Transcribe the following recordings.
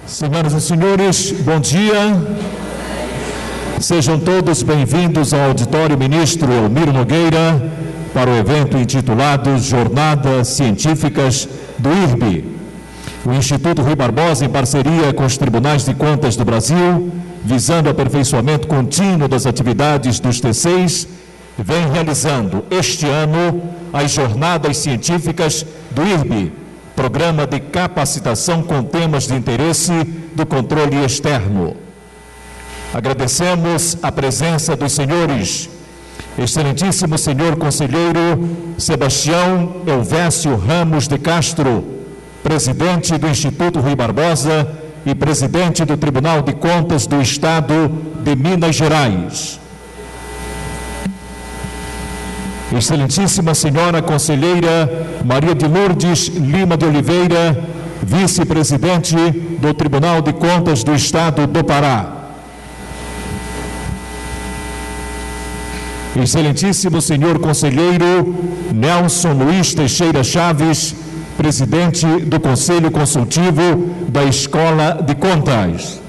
Senhoras e senhores, bom dia. Sejam todos bem-vindos ao Auditório Ministro Elmiro Nogueira para o evento intitulado Jornadas Científicas do IRB. O Instituto Rui Barbosa, em parceria com os Tribunais de Contas do Brasil, visando o aperfeiçoamento contínuo das atividades dos T6, vem realizando este ano as Jornadas Científicas do IRB, Programa de Capacitação com Temas de Interesse do Controle Externo. Agradecemos a presença dos senhores, excelentíssimo senhor conselheiro Sebastião Elvésio Ramos de Castro, presidente do Instituto Rui Barbosa e presidente do Tribunal de Contas do Estado de Minas Gerais. Excelentíssima senhora conselheira Maria de Lourdes Lima de Oliveira, vice-presidente do Tribunal de Contas do Estado do Pará. Excelentíssimo senhor conselheiro Nelson Luiz Teixeira Chaves, presidente do Conselho Consultivo da Escola de Contas.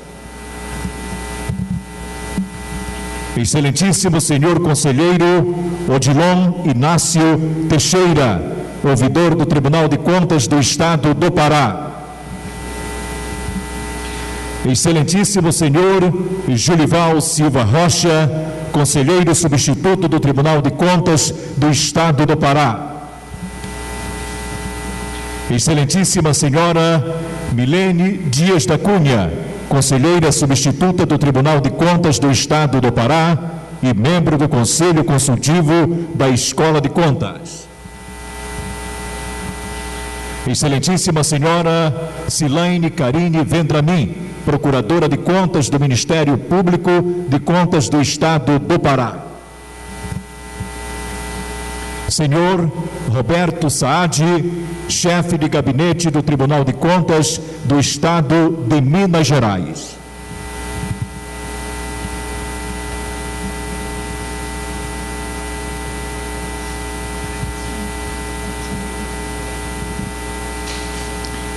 Excelentíssimo senhor conselheiro Odilon Inácio Teixeira, ouvidor do Tribunal de Contas do Estado do Pará. Excelentíssimo senhor Julival Silva Rocha, conselheiro substituto do Tribunal de Contas do Estado do Pará. Excelentíssima senhora Milene Dias da Cunha, conselheira substituta do Tribunal de Contas do Estado do Pará e membro do Conselho Consultivo da Escola de Contas. Excelentíssima senhora Silaine Carine Vendramin, procuradora de Contas do Ministério Público de Contas do Estado do Pará. Senhor Roberto Saad, chefe de gabinete do Tribunal de Contas do Estado de Minas Gerais.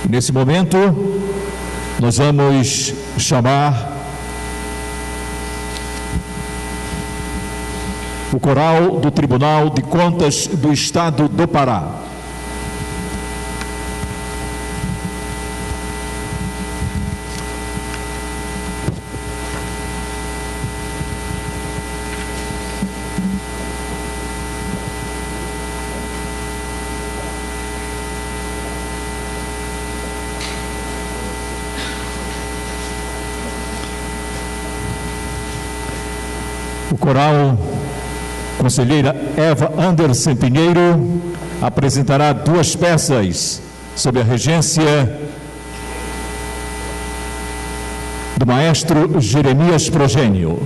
Nesse momento, nós vamos chamar o coral do Tribunal de Contas do Estado do Pará. O coral conselheira Eva Anderson Pinheiro apresentará duas peças sob a regência do maestro Jeremias Progênio.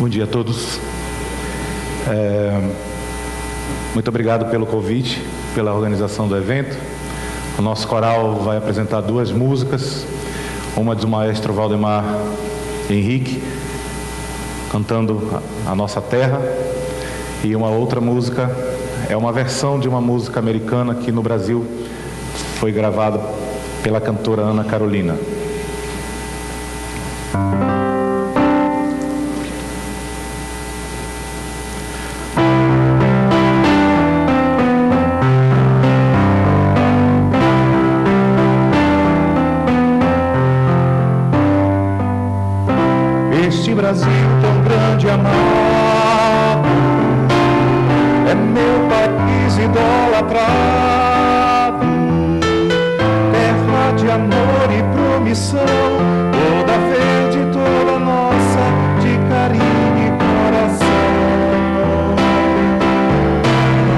Bom dia a todos. Muito obrigado pelo convite, pela organização do evento. O nosso coral vai apresentar duas músicas, uma do maestro Valdemar Henrique, cantando a nossa terra, E uma outra música é uma versão de uma música americana que no Brasil foi gravada pela cantora Ana Carolina. Este Brasil tão grande e amado é meu país idolatrado, terra de amor e promissão, toda verde, toda nossa, de carinho e coração.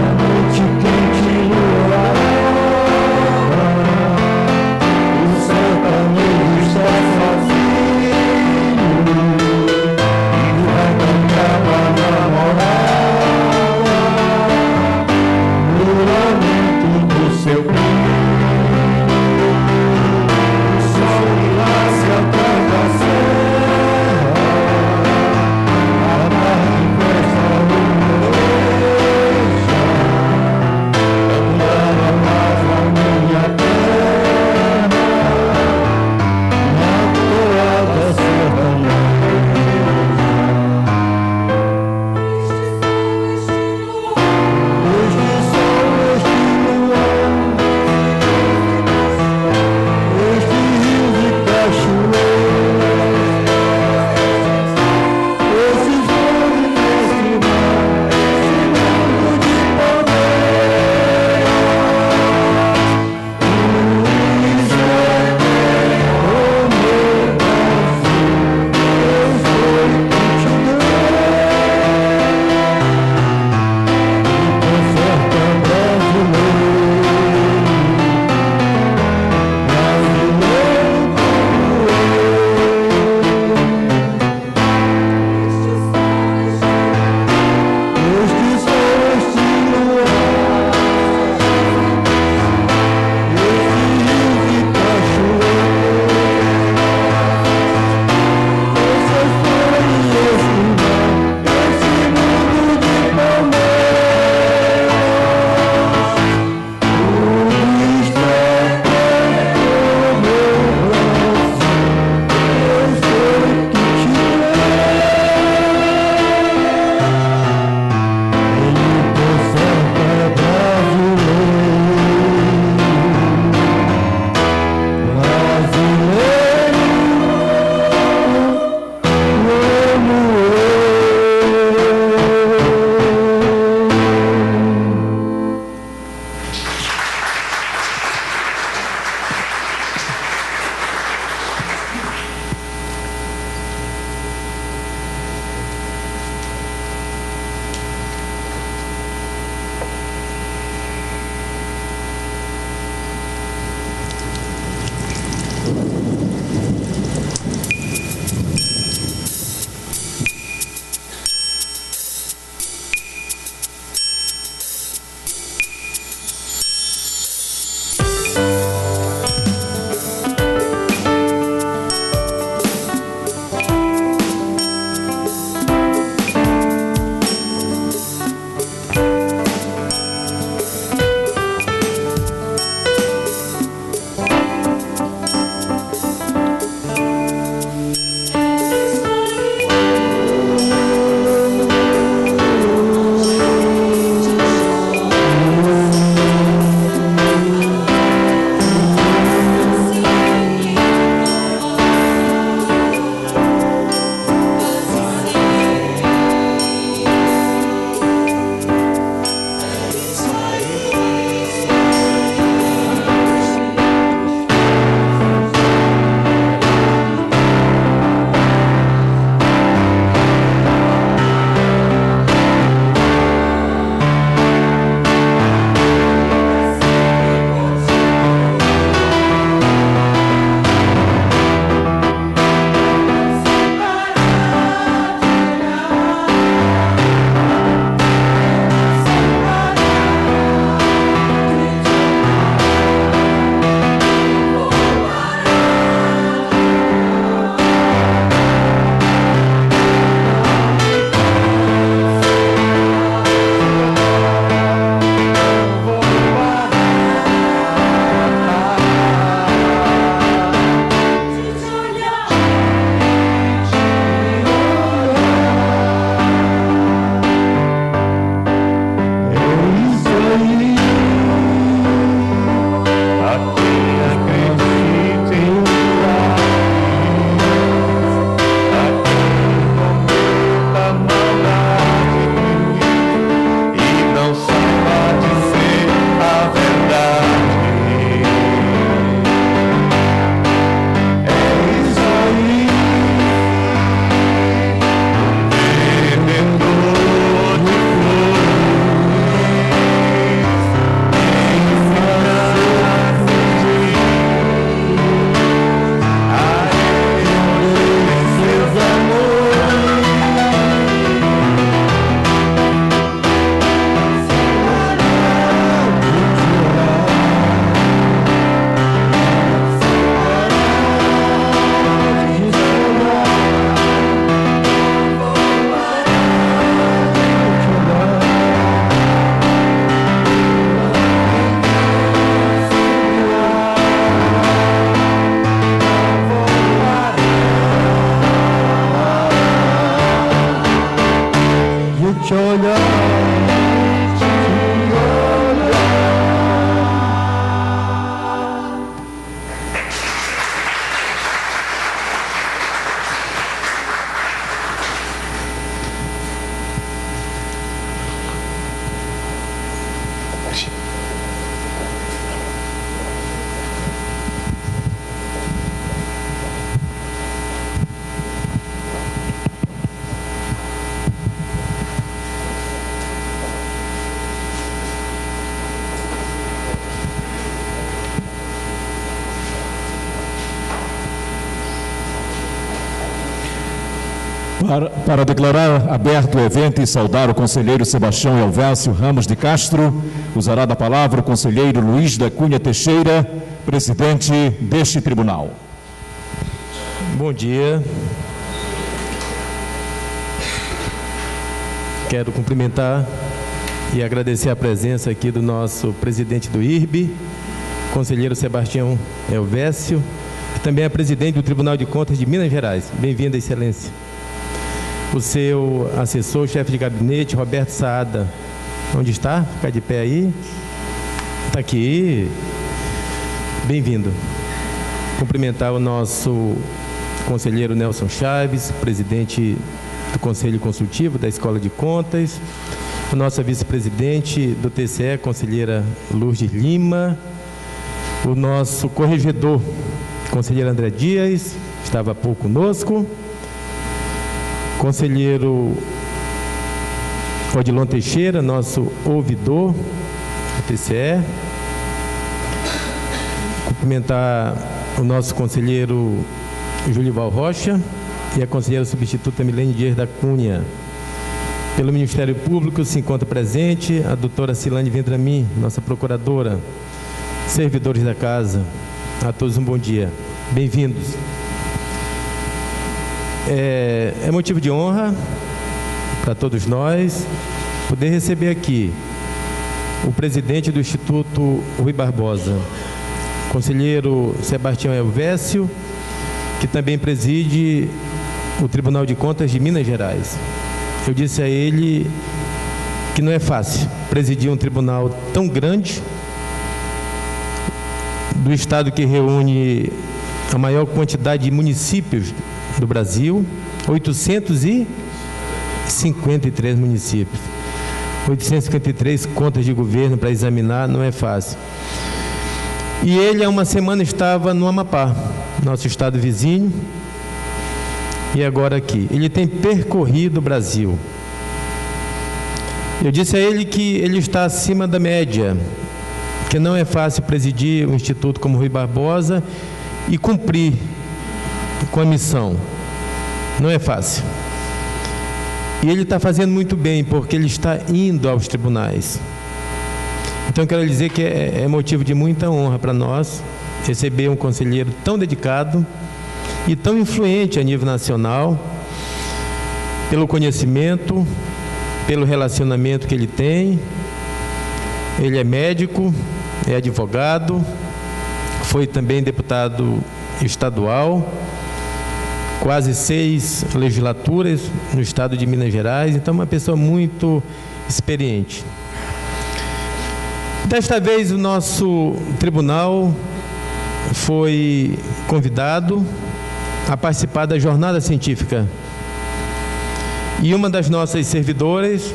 A noite quente e luarada, o sertanejo está sozinho e vai cantar pra namorada no lamento do seu brilho. O sol nasce a te olhar, te olhar. Para declarar aberto o evento e saudar o conselheiro Sebastião Elvésio Ramos de Castro, usará da palavra o conselheiro Luiz da Cunha Teixeira, presidente deste tribunal. Bom dia. Quero cumprimentar e agradecer a presença aqui do nosso presidente do IRB, conselheiro Sebastião Elvésio, que também é presidente do Tribunal de Contas de Minas Gerais. Bem-vindo, Excelência. O seu assessor, chefe de gabinete, Roberto Saada. Onde está? Fica de pé aí. Está aqui. Bem-vindo. Cumprimentar o nosso conselheiro Nelson Chaves, presidente do Conselho Consultivo da Escola de Contas, a nossa vice-presidente do TCE, conselheira Lourdes Lima, o nosso corregedor, conselheiro André Dias, estava há pouco conosco, conselheiro Odilon Teixeira, nosso ouvidor do TCE. Cumprimentar o nosso conselheiro Julival Rocha e a conselheira substituta Milene Dias da Cunha. Pelo Ministério Público se encontra presente a doutora Cilane Vendramin, nossa procuradora, servidores da casa. A todos um bom dia. Bem-vindos. É motivo de honra para todos nós poder receber aqui o presidente do Instituto Rui Barbosa, conselheiro Sebastião Elvésio, que também preside o Tribunal de Contas de Minas Gerais. Eu disse a ele que não é fácil presidir um tribunal tão grande, do estado que reúne a maior quantidade de municípios do Brasil, 853 municípios, 853 contas de governo para examinar, não é fácil. E ele há uma semana estava no Amapá, nosso estado vizinho, e agora aqui. Ele tem percorrido o Brasil. Eu disse a ele que ele está acima da média, que não é fácil presidir um instituto como Rui Barbosa e cumprir com a missão. Não é fácil. E ele está fazendo muito bem, porque ele está indo aos tribunais. Então, quero dizer que é motivo de muita honra para nós receber um conselheiro tão dedicado e tão influente a nível nacional, pelo conhecimento, pelo relacionamento que ele tem. Ele é médico, é advogado, foi também deputado estadual, quase 6 legislaturas no estado de Minas Gerais, então uma pessoa muito experiente. Desta vez o nosso tribunal foi convidado a participar da jornada científica. E uma das nossas servidoras,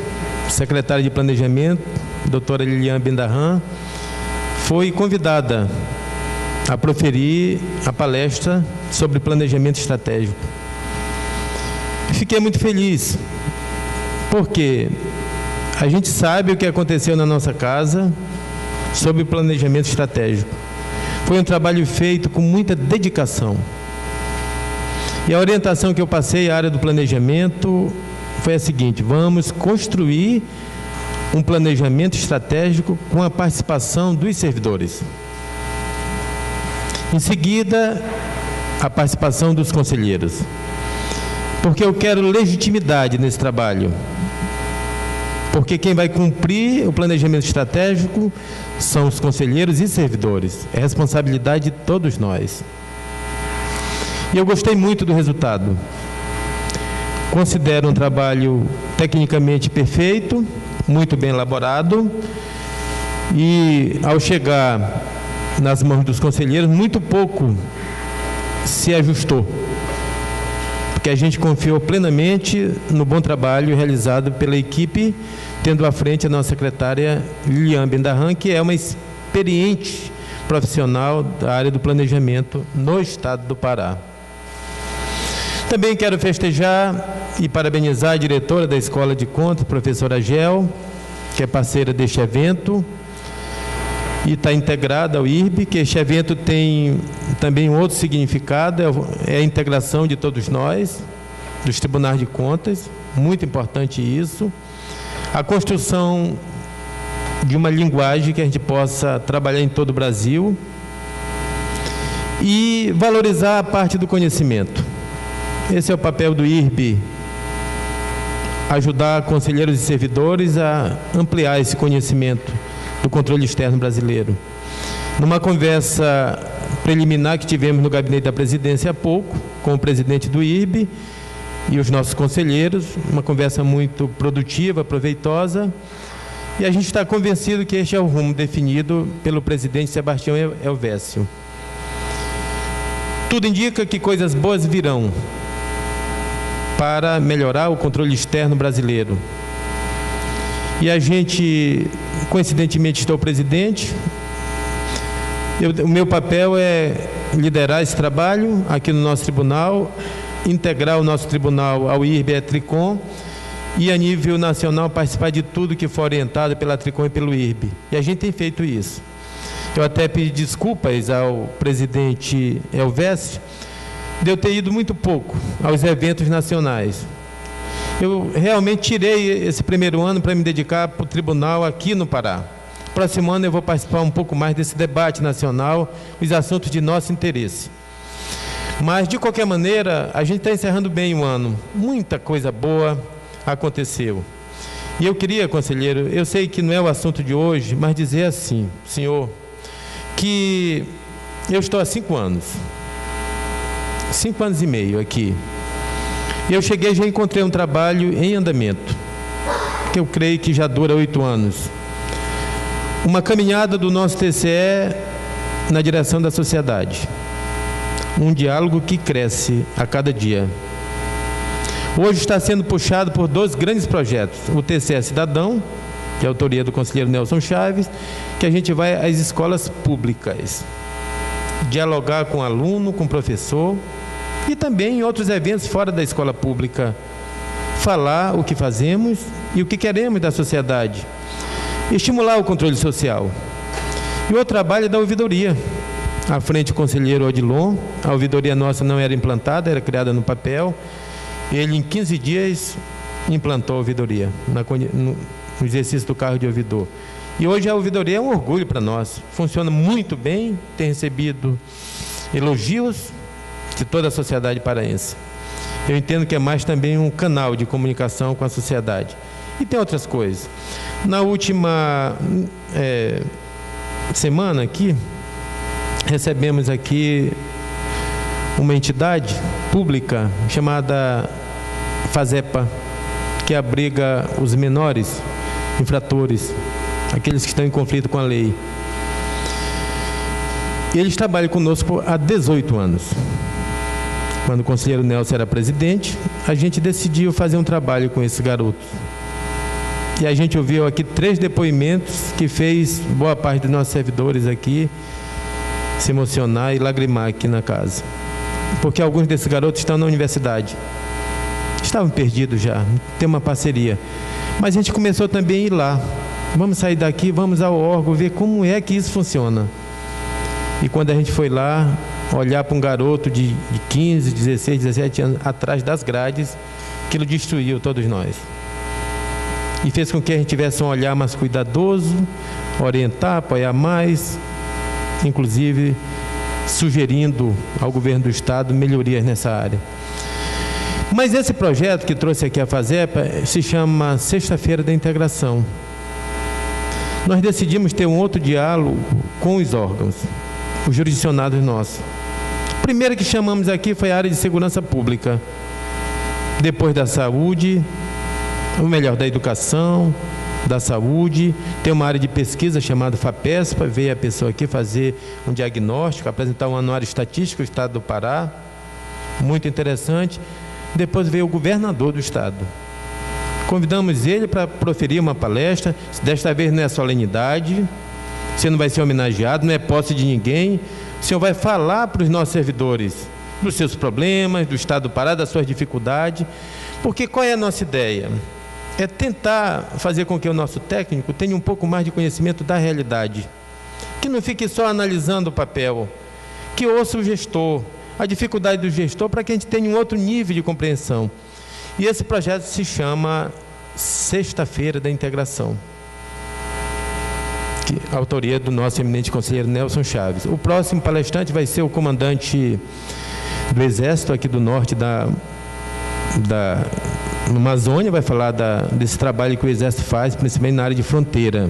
secretária de Planejamento, doutora Lilian Bendarran, foi convidada a proferir a palestra sobre planejamento estratégico. Fiquei muito feliz, porque a gente sabe o que aconteceu na nossa casa sobre planejamento estratégico. Foi um trabalho feito com muita dedicação. E a orientação que eu passei à área do planejamento foi a seguinte: vamos construir um planejamento estratégico com a participação dos servidores. Em seguida, a participação dos conselheiros. Porque eu quero legitimidade nesse trabalho. Porque quem vai cumprir o planejamento estratégico são os conselheiros e servidores. É responsabilidade de todos nós. E eu gostei muito do resultado. Considero um trabalho tecnicamente perfeito, muito bem elaborado, e ao chegar nas mãos dos conselheiros, muito pouco se ajustou, porque a gente confiou plenamente no bom trabalho realizado pela equipe, tendo à frente a nossa secretária Lilian Bendarran, que é uma experiente profissional da área do planejamento no estado do Pará. Também quero festejar e parabenizar a diretora da Escola de Contas, professora Gel, que é parceira deste evento e está integrada ao IRB, que este evento tem também um outro significado, é a integração de todos nós, dos tribunais de contas, muito importante isso, a construção de uma linguagem que a gente possa trabalhar em todo o Brasil e valorizar a parte do conhecimento. Esse é o papel do IRB, ajudar conselheiros e servidores a ampliar esse conhecimento do controle externo brasileiro. Numa conversa preliminar que tivemos no gabinete da presidência há pouco, com o presidente do IRB e os nossos conselheiros, uma conversa muito produtiva, proveitosa, e a gente está convencido que este é o rumo definido pelo presidente Sebastião Elvésio. Tudo indica que coisas boas virão para melhorar o controle externo brasileiro. E a gente, coincidentemente, estou presidente. O meu papel é liderar esse trabalho aqui no nosso tribunal, integrar o nosso tribunal ao IRB e à Tricom, e a nível nacional participar de tudo que for orientado pela Tricom e pelo IRB. E a gente tem feito isso. Eu até pedi desculpas ao presidente Elvésio de eu ter ido muito pouco aos eventos nacionais. Eu realmente tirei esse primeiro ano para me dedicar para o tribunal aqui no Pará. Próximo ano eu vou participar um pouco mais desse debate nacional, os assuntos de nosso interesse. Mas, de qualquer maneira, a gente está encerrando bem o ano. Muita coisa boa aconteceu. E eu queria, conselheiro, eu sei que não é o assunto de hoje, mas dizer assim, senhor, que eu estou há 5 anos. 5 anos e meio aqui. Eu cheguei, já encontrei um trabalho em andamento, que eu creio que já dura 8 anos. Uma caminhada do nosso TCE na direção da sociedade. Um diálogo que cresce a cada dia. Hoje está sendo puxado por 2 grandes projetos. O TCE Cidadão, que é a autoria do conselheiro Nelson Chaves, que a gente vai às escolas públicas, dialogar com aluno, com professor, e também em outros eventos fora da escola pública, falar o que fazemos e o que queremos da sociedade, estimular o controle social. E o trabalho é da ouvidoria. À frente o conselheiro Odilon, a ouvidoria nossa não era implantada, era criada no papel. Ele, em 15 dias, implantou a ouvidoria, no exercício do cargo de ouvidor. E hoje a ouvidoria é um orgulho para nós. Funciona muito bem, tem recebido elogios de toda a sociedade paraense. Eu entendo que é mais também um canal de comunicação com a sociedade. E tem outras coisas. Na última semana aqui, recebemos aqui uma entidade pública chamada FASEPA, que abriga os menores infratores, aqueles que estão em conflito com a lei. Eles trabalham conosco há 18 anos. Quando o conselheiro Nelson era presidente, a gente decidiu fazer um trabalho com esses garotos. E a gente ouviu aqui 3 depoimentos que fez boa parte dos nossos servidores aqui se emocionar e lagrimar aqui na casa. Porque alguns desses garotos estão na universidade. Estavam perdidos já, tem uma parceria. Mas a gente começou também a ir lá. Vamos sair daqui, vamos ao órgão, ver como é que isso funciona. E quando a gente foi lá, olhar para um garoto de 15, 16, 17 anos atrás das grades, aquilo destruiu todos nós. E fez com que a gente tivesse um olhar mais cuidadoso, orientar, apoiar mais, inclusive sugerindo ao governo do estado melhorias nessa área. Mas esse projeto que trouxe aqui a FASEPA se chama Sexta-feira da Integração. Nós decidimos ter um outro diálogo com os órgãos, os jurisdicionados nossos. O primeiro que chamamos aqui foi a área de segurança pública, depois da saúde o melhor, da educação, da saúde. Tem uma área de pesquisa chamada FAPESPA, veio a pessoa aqui fazer um diagnóstico, apresentar um anuário estatístico do estado do Pará, muito interessante. Depois veio o governador do estado. Convidamos ele para proferir uma palestra. Desta vez não é solenidade, você não vai ser homenageado, não é posse de ninguém. O senhor vai falar para os nossos servidores dos seus problemas, do estado do Pará, das suas dificuldades. Porque qual é a nossa ideia? É tentar fazer com que o nosso técnico tenha um pouco mais de conhecimento da realidade, que não fique só analisando o papel, que ouça o gestor, a dificuldade do gestor, para que a gente tenha um outro nível de compreensão. E esse projeto se chama Sexta-feira da Integração, que a autoria do nosso eminente conselheiro Nelson Chaves. O próximo palestrante vai ser o comandante do Exército aqui do norte da Amazônia, vai falar desse trabalho que o Exército faz, principalmente na área de fronteira.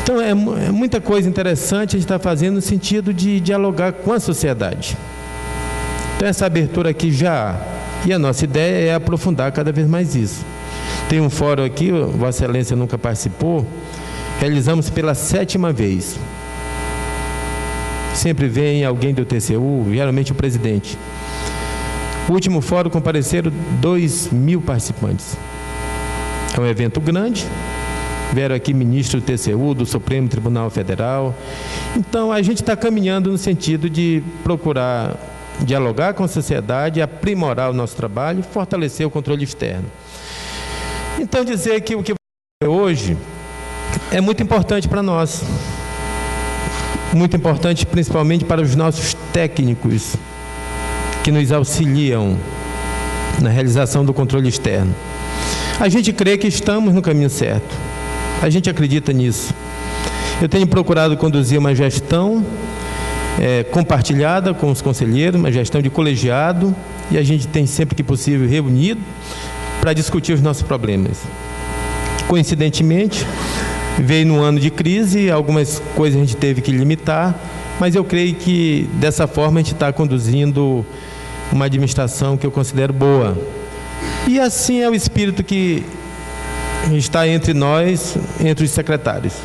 Então, é muita coisa interessante a gente está fazendo no sentido de dialogar com a sociedade. Então, essa abertura aqui já há. E a nossa ideia é aprofundar cada vez mais isso. Tem um fórum aqui, Vossa Excelência nunca participou, realizamos pela 7ª vez. Sempre vem alguém do TCU, geralmente o presidente. O último fórum compareceram 2.000 participantes. É um evento grande. Vieram aqui ministro do TCU, do Supremo Tribunal Federal. Então, a gente está caminhando no sentido de procurar dialogar com a sociedade, aprimorar o nosso trabalho e fortalecer o controle externo. Então, dizer que o que vai hoje é muito importante para nós. Muito importante principalmente para os nossos técnicos que nos auxiliam na realização do controle externo. A gente crê que estamos no caminho certo. A gente acredita nisso. Eu tenho procurado conduzir uma gestão compartilhada com os conselheiros, uma gestão de colegiado, e a gente tem sempre que possível reunido para discutir os nossos problemas. Coincidentemente, veio num ano de crise, algumas coisas a gente teve que limitar, mas eu creio que dessa forma a gente está conduzindo uma administração que eu considero boa. E assim é o espírito que está entre nós, entre os secretários.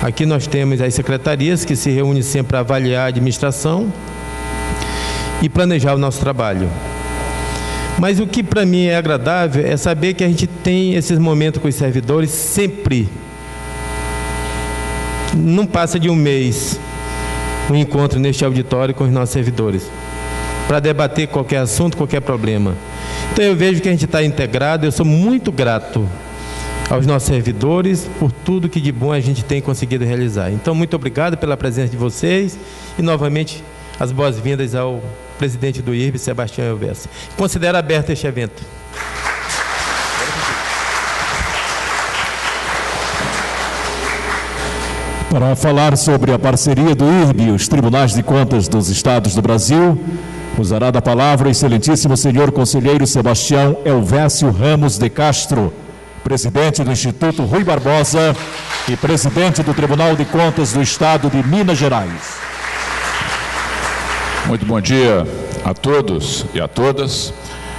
Aqui nós temos as secretarias que se reúnem sempre para avaliar a administração e planejar o nosso trabalho. Mas o que para mim é agradável é saber que a gente tem esses momentos com os servidores sempre. Não passa de um mês um encontro neste auditório com os nossos servidores, para debater qualquer assunto, qualquer problema. Então eu vejo que a gente está integrado. Eu sou muito grato aos nossos servidores por tudo que de bom a gente tem conseguido realizar. Então, muito obrigado pela presença de vocês e, novamente, as boas-vindas ao presidente do IRB, Sebastião Elvésio. Considero aberto este evento. Para falar sobre a parceria do IRB e os Tribunais de Contas dos Estados do Brasil, usará da palavra o excelentíssimo senhor conselheiro Sebastião Elvésio Ramos de Castro, presidente do Instituto Rui Barbosa e presidente do Tribunal de Contas do Estado de Minas Gerais. Muito bom dia a todos e a todas.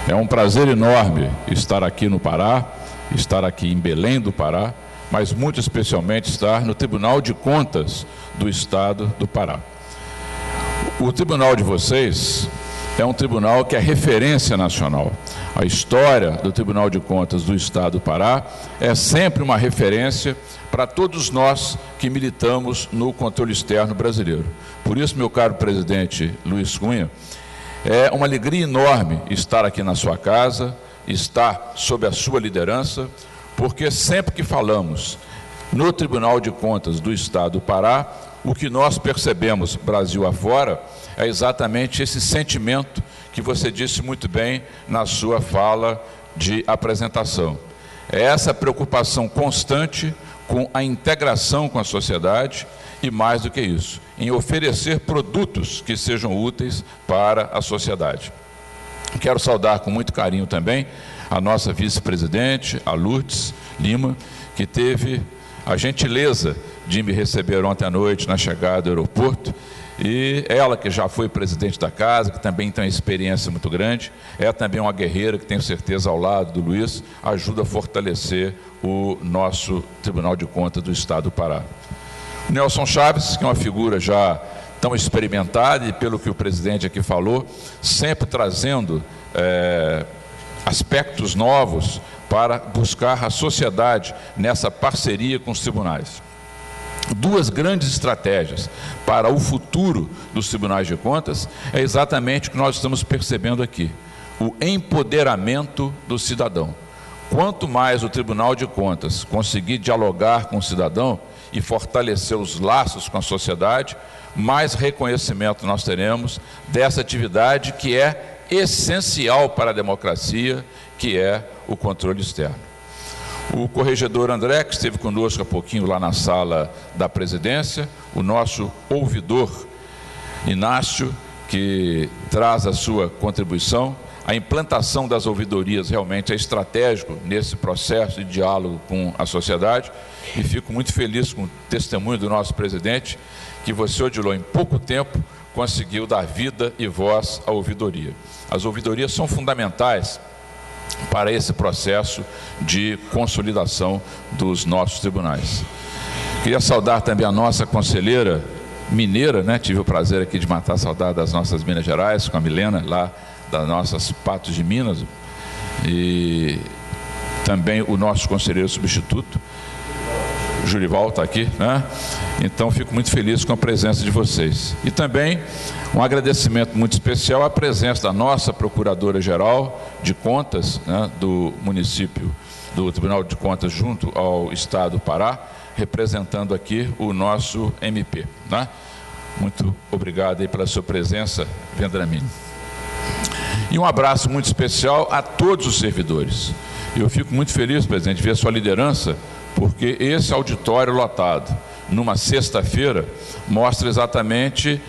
É um prazer enorme estar aqui no Pará, estar aqui em Belém do Pará, mas muito especialmente estar no Tribunal de Contas do Estado do Pará. O tribunal de vocês é um tribunal que é referência nacional. A história do Tribunal de Contas do Estado do Pará é sempre uma referência para todos nós que militamos no controle externo brasileiro. Por isso, meu caro presidente Luiz Cunha, é uma alegria enorme estar aqui na sua casa, estar sob a sua liderança, porque sempre que falamos no Tribunal de Contas do Estado do Pará, o que nós percebemos Brasil afora é exatamente esse sentimento que você disse muito bem na sua fala de apresentação. É essa preocupação constante com a integração com a sociedade e, mais do que isso, em oferecer produtos que sejam úteis para a sociedade. Quero saudar com muito carinho também a nossa vice-presidente, a Lourdes Lima, que teve a gentileza de me receber ontem à noite na chegada do aeroporto E ela, que já foi presidente da casa, que também tem uma experiência muito grande, é também uma guerreira que, tenho certeza, ao lado do Luiz, ajuda a fortalecer o nosso Tribunal de Contas do Estado do Pará. O Nelson Chaves, que é uma figura já tão experimentada e, pelo que o presidente aqui falou, sempre trazendo aspectos novos para buscar a sociedade nessa parceria com os tribunais. Duas grandes estratégias para o futuro dos tribunais de contas é exatamente o que nós estamos percebendo aqui: o empoderamento do cidadão. Quanto mais o Tribunal de Contas conseguir dialogar com o cidadão e fortalecer os laços com a sociedade, mais reconhecimento nós teremos dessa atividade que é essencial para a democracia, que é o controle externo. O corregedor André, que esteve conosco há pouquinho lá na sala da presidência, o nosso ouvidor Inácio, que traz a sua contribuição. A implantação das ouvidorias realmente é estratégico nesse processo de diálogo com a sociedade, e fico muito feliz com o testemunho do nosso presidente, que você, Odilon, em pouco tempo conseguiu dar vida e voz à ouvidoria. As ouvidorias são fundamentais para esse processo de consolidação dos nossos tribunais. Queria saudar também a nossa conselheira mineira, né? Tive o prazer aqui de matar a saudade das nossas Minas Gerais, com a Milena, lá das nossas Patos de Minas, e também o nosso conselheiro substituto, Jurival, está aqui, né? Então, fico muito feliz com a presença de vocês. E também um agradecimento muito especial à presença da nossa Procuradora-Geral de Contas, né, do município, do Tribunal de Contas, junto ao Estado do Pará, representando aqui o nosso MP, né? Muito obrigado aí pela sua presença, Vendramini. E um abraço muito especial a todos os servidores. Eu fico muito feliz, presidente, de ver a sua liderança, porque esse auditório lotado, numa sexta-feira, mostra exatamente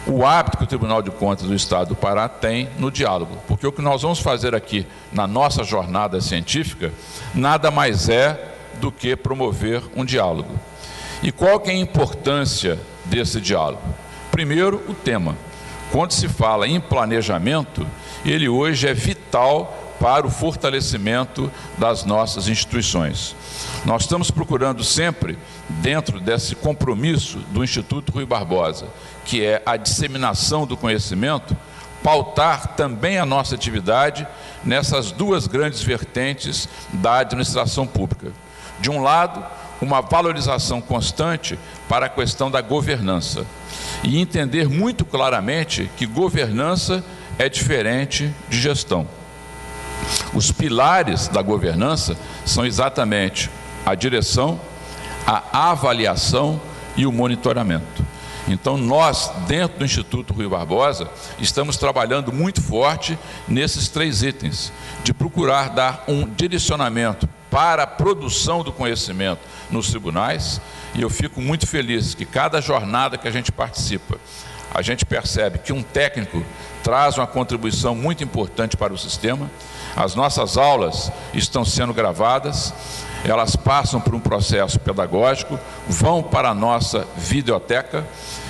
o hábito que o Tribunal de Contas do Estado do Pará tem no diálogo. Porque o que nós vamos fazer aqui na nossa jornada científica nada mais é do que promover um diálogo. E qual que é a importância desse diálogo? Primeiro, o tema. Quando se fala em planejamento, ele hoje é vital para o fortalecimento das nossas instituições. Nós estamos procurando sempre, dentro desse compromisso do Instituto Rui Barbosa, que é a disseminação do conhecimento, pautar também a nossa atividade nessas duas grandes vertentes da administração pública. De um lado, uma valorização constante para a questão da governança, e entender muito claramente que governança é diferente de gestão. Os pilares da governança são exatamente a direção, a avaliação e o monitoramento. Então, nós, dentro do Instituto Rui Barbosa, estamos trabalhando muito forte nesses três itens, de procurar dar um direcionamento para a produção do conhecimento nos tribunais, e eu fico muito feliz que cada jornada que a gente participa, a gente percebe que um técnico traz uma contribuição muito importante para o sistema. As nossas aulas estão sendo gravadas, elas passam por um processo pedagógico, vão para a nossa videoteca,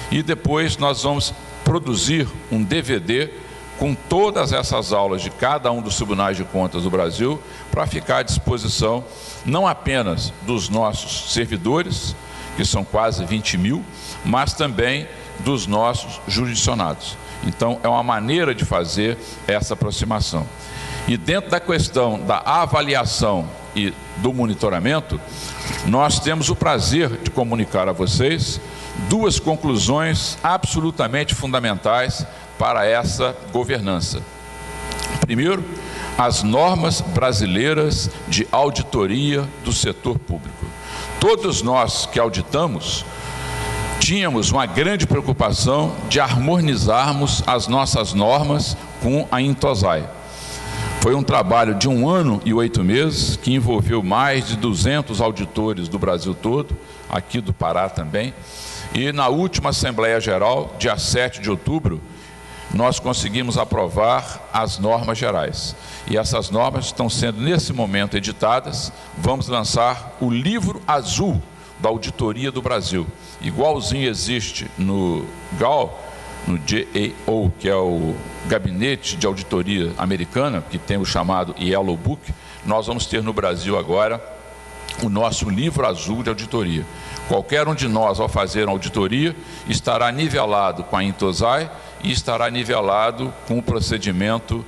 e depois nós vamos produzir um DVD com todas essas aulas de cada um dos tribunais de contas do Brasil, para ficar à disposição não apenas dos nossos servidores, que são quase 20 mil, mas também dos nossos jurisdicionados. Então, é uma maneira de fazer essa aproximação. E dentro da questão da avaliação e do monitoramento, nós temos o prazer de comunicar a vocês duas conclusões absolutamente fundamentais para essa governança. Primeiro, as normas brasileiras de auditoria do setor público. Todos nós que auditamos tínhamos uma grande preocupação de harmonizarmos as nossas normas com a Intosai. Foi um trabalho de 1 ano e 8 meses, que envolveu mais de 200 auditores do Brasil todo, aqui do Pará também, e na última Assembleia Geral, dia 7 de outubro, nós conseguimos aprovar as normas gerais. E essas normas estão sendo, nesse momento, editadas. Vamos lançar o livro azul da Auditoria do Brasil. Igualzinho existe no GAO, no GAO, que é o Gabinete de Auditoria Americana, que tem o chamado Yellow Book, nós vamos ter no Brasil agora o nosso livro azul de auditoria. Qualquer um de nós, ao fazer uma auditoria, estará nivelado com a Intosai e estará nivelado com o procedimento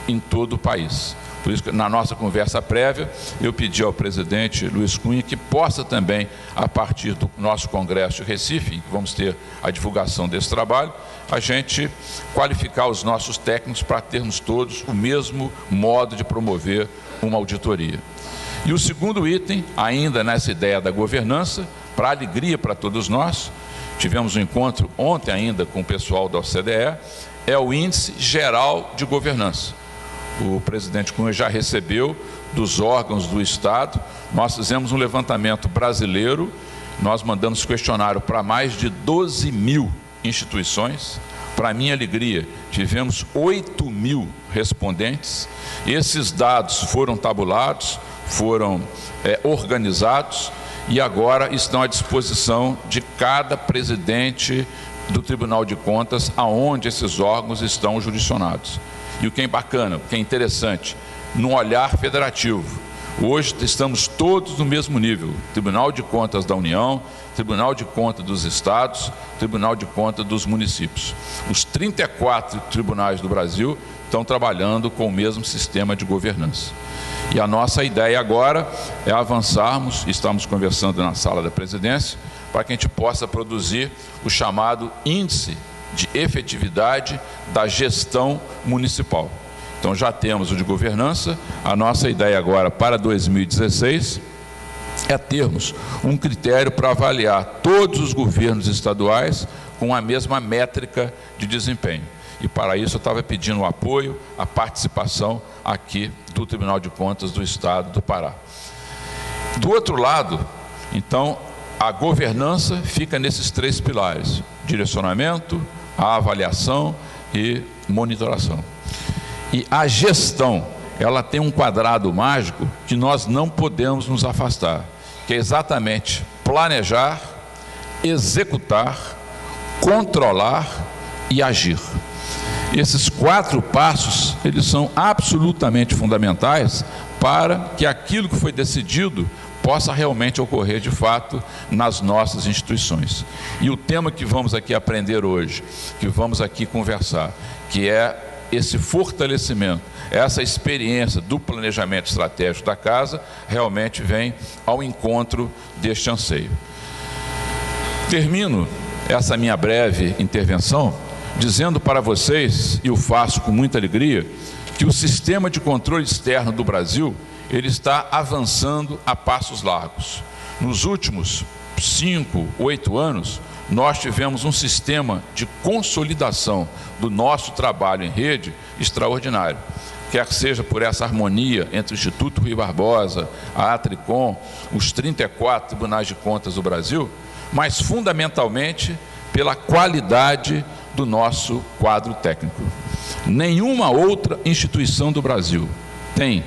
em todo o país. Por isso que, na nossa conversa prévia, eu pedi ao presidente Luiz Cunha que possa também, a partir do nosso congresso de Recife, que vamos ter a divulgação desse trabalho, a gente qualificar os nossos técnicos para termos todos o mesmo modo de promover uma auditoria. E o segundo item, ainda nessa ideia da governança, para alegria para todos nós, tivemos um encontro ontem ainda com o pessoal da OCDE, é o Índice Geral de Governança. O presidente Cunha já recebeu dos órgãos do Estado, nós fizemos um levantamento brasileiro, nós mandamos questionário para mais de 12 mil instituições. Para minha alegria, tivemos 8 mil respondentes. Esses dados foram tabulados, foram organizados e agora estão à disposição de cada presidente do Tribunal de Contas, aonde esses órgãos estão jurisdicionados. E o que é bacana, o que é interessante, no olhar federativo, hoje estamos todos no mesmo nível, Tribunal de Contas da União, Tribunal de Contas dos Estados, Tribunal de Contas dos municípios. Os 34 tribunais do Brasil estão trabalhando com o mesmo sistema de governança. E a nossa ideia agora é avançarmos, estamos conversando na sala da presidência, para que a gente possa produzir o chamado Índice de Efetividade da Gestão Municipal. Então já temos o de governança, a nossa ideia agora para 2016 é termos um critério para avaliar todos os governos estaduais com a mesma métrica de desempenho. E para isso eu estava pedindo o apoio, a participação aqui do Tribunal de Contas do Estado do Pará. Do outro lado, então, a governança fica nesses 3 pilares: direcionamento, a avaliação e monitoração. E a gestão, ela tem um quadrado mágico que nós não podemos nos afastar, que é exatamente planejar, executar, controlar e agir. Esses 4 passos, eles são absolutamente fundamentais para que aquilo que foi decidido possa realmente ocorrer de fato nas nossas instituições. E o tema que vamos aqui aprender hoje, que vamos aqui conversar, que é esse fortalecimento, essa experiência do planejamento estratégico da casa, realmente vem ao encontro deste anseio. Termino essa minha breve intervenção dizendo para vocês, e o faço com muita alegria, que o sistema de controle externo do Brasil, ele está avançando a passos largos. Nos últimos 5, 8 anos, nós tivemos um sistema de consolidação do nosso trabalho em rede extraordinário, quer seja por essa harmonia entre o Instituto Rui Barbosa, a Atricom, os 34 tribunais de contas do Brasil, mas fundamentalmente pela qualidade do nosso quadro técnico. Nenhuma outra instituição do Brasil tem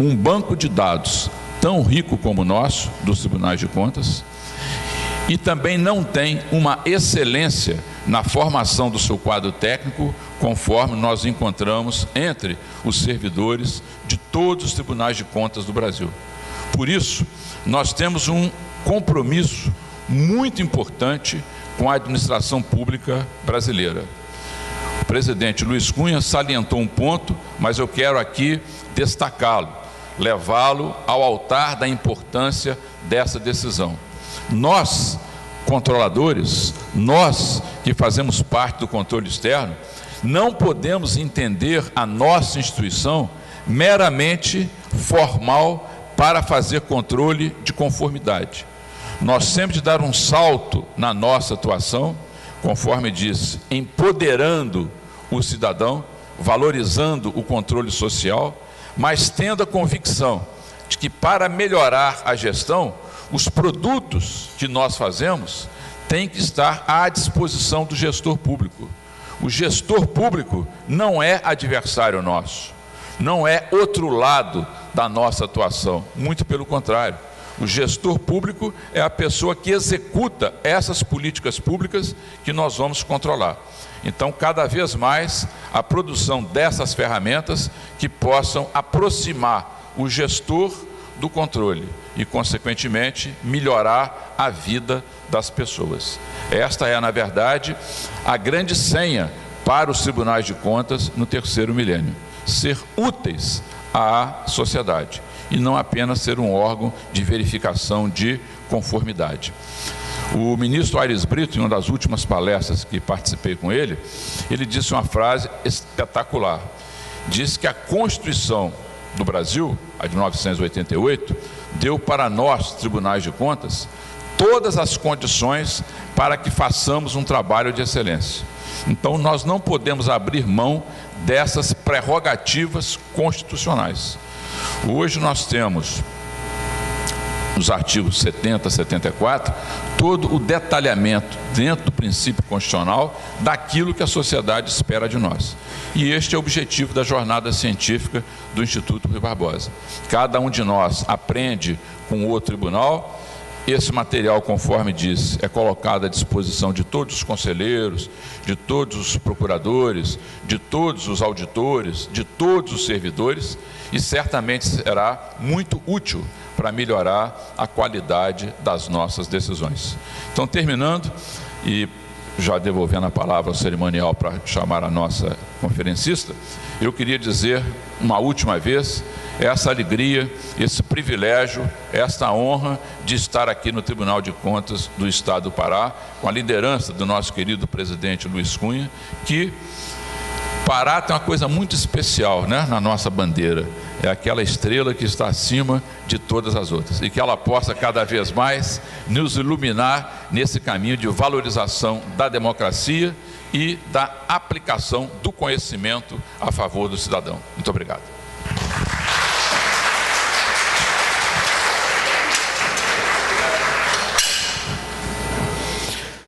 um banco de dados tão rico como o nosso, dos tribunais de contas, e também não tem uma excelência na formação do seu quadro técnico, conforme nós encontramos entre os servidores de todos os tribunais de contas do Brasil. Por isso, nós temos um compromisso muito importante com a administração pública brasileira. O presidente Luiz Cunha salientou um ponto, mas eu quero aqui destacá-lo, levá-lo ao altar da importância dessa decisão. Nós, controladores, nós que fazemos parte do controle externo, não podemos entender a nossa instituição meramente formal para fazer controle de conformidade. Nós sempre dar um salto na nossa atuação, conforme disse, empoderando o cidadão, valorizando o controle social, mas tendo a convicção de que para melhorar a gestão, os produtos que nós fazemos têm que estar à disposição do gestor público. O gestor público não é adversário nosso, não é outro lado da nossa atuação, muito pelo contrário. O gestor público é a pessoa que executa essas políticas públicas que nós vamos controlar. Então, cada vez mais, a produção dessas ferramentas que possam aproximar o gestor do controle e, consequentemente, melhorar a vida das pessoas. Esta é, na verdade, a grande senha para os tribunais de contas no terceiro milênio: ser úteis à sociedade e não apenas ser um órgão de verificação de conformidade. O ministro Aires Brito, em uma das últimas palestras que participei com ele, ele disse uma frase espetacular. Disse que a Constituição do Brasil, a de 1988, deu para nós, tribunais de contas, todas as condições para que façamos um trabalho de excelência. Então, nós não podemos abrir mão dessas prerrogativas constitucionais. Hoje nós temos, nos artigos 70, 74, todo o detalhamento dentro do princípio constitucional daquilo que a sociedade espera de nós. E este é o objetivo da jornada científica do Instituto Rui Barbosa. Cada um de nós aprende com o tribunal. Esse material, conforme disse, é colocado à disposição de todos os conselheiros, de todos os procuradores, de todos os auditores, de todos os servidores, e certamente será muito útil para melhorar a qualidade das nossas decisões. Então, terminando, e já devolvendo a palavra ao cerimonial para chamar a nossa conferencista, eu queria dizer uma última vez essa alegria, esse privilégio, esta honra de estar aqui no Tribunal de Contas do Estado do Pará, com a liderança do nosso querido presidente Luiz Cunha, que Pará tem uma coisa muito especial, né, na nossa bandeira. É aquela estrela que está acima de todas as outras. E que ela possa cada vez mais nos iluminar nesse caminho de valorização da democracia e da aplicação do conhecimento a favor do cidadão. Muito obrigado.